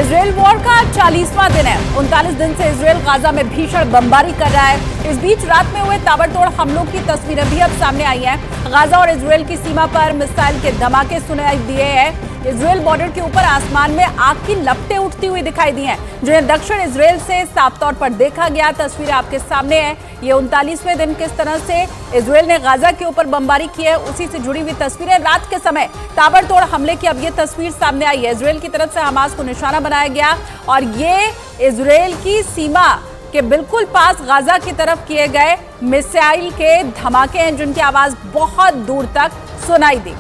Israel war का 40वां दिन है। 39 दिन से इजराइल गाजा में भीषण बमबारी कर रहा है। इस बीच रात में हुए ताबड़तोड़ हमलों की तस्वीरें भी अब सामने आई हैं। गाजा और इजराइल की सीमा पर मिसाइल के धमाके सुनाई दिए हैं। इजराइल बॉर्डर के ऊपर आसमान में आग की लपटें उठती हुई दिखाई दी हैं, जिन्हें दक्षिण इजराइल से साफ तौर पर देखा गया। तस्वीरें आपके सामने है। ये 39वें दिन किस तरह से इजराइल ने गाजा के ऊपर बमबारी की है, उसी से जुड़ी हुई तस्वीरें। रात के समय ताबड़तोड़ हमले की अब ये तस्वीर सामने आई है। इजराइल की तरफ से हमास को निशाना बनाया गया और ये इजराइल की सीमा के बिल्कुल पास गाजा की तरफ किए गए मिसाइल के धमाके हैं, जिनकी आवाज बहुत दूर तक सुनाई दी।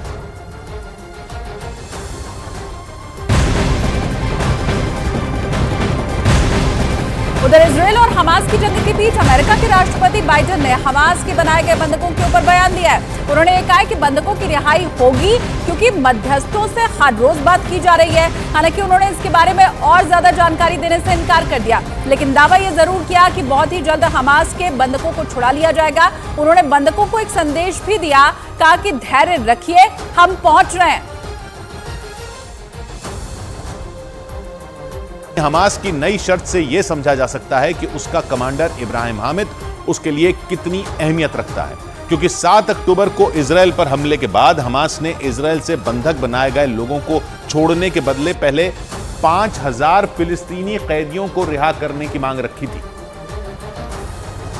उधर इजराइल और हमास की जंग के बीच अमेरिका के राष्ट्रपति बाइडेन ने हमास के बनाए गए बंधकों के ऊपर बयान दिया है। उन्होंने ये कहा है कि बंधकों की रिहाई होगी, क्योंकि मध्यस्थों से हर रोज बात की जा रही है। हालांकि उन्होंने इसके बारे में और ज्यादा जानकारी देने से इनकार कर दिया, लेकिन दावा यह जरूर किया कि बहुत ही जल्द हमास के बंधकों को छुड़ा लिया जाएगा। उन्होंने बंधकों को एक संदेश भी दिया, कहा कि धैर्य रखिए, हम पहुंच रहे हैं। हमास की नई शर्त से यह समझा जा सकता है कि उसका कमांडर इब्राहिम हामिद उसके लिए कितनी अहमियत रखता है, क्योंकि 7 अक्टूबर को इजराइल पर हमले के बाद हमास ने इजराइल से बंधक बनाए गए लोगों को छोड़ने के बदले पहले 5000 फिलिस्तीनी कैदियों को रिहा करने की मांग रखी थी,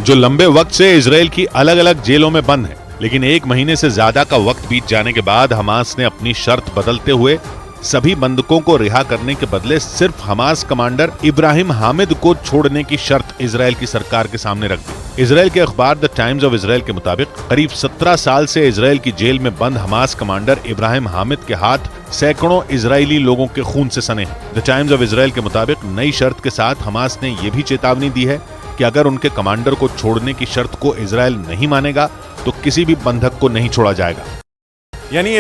जो लंबे वक्त से इजराइल की अलग अलग जेलों में बंद हैं। लेकिन 1 महीने से ज्यादा का वक्त बीत जाने के बाद हमास ने अपनी शर्त बदलते हुए सभी बंधकों को रिहा करने के बदले सिर्फ हमास कमांडर इब्राहिम हामिद को छोड़ने की शर्त इजराइल की सरकार के सामने रख दी। इजराइल के अखबार द टाइम्स ऑफ इजराइल के मुताबिक करीब 17 साल से इजराइल की जेल में बंद हमास कमांडर इब्राहिम हामिद के हाथ सैकड़ों इजरायली लोगों के खून से सने हैं। द टाइम्स ऑफ इजराइल के मुताबिक नई शर्त के साथ हमास ने यह भी चेतावनी दी है कि अगर उनके कमांडर को छोड़ने की शर्त को इजराइल नहीं मानेगा तो किसी भी बंधक को नहीं छोड़ा जाएगा। यानी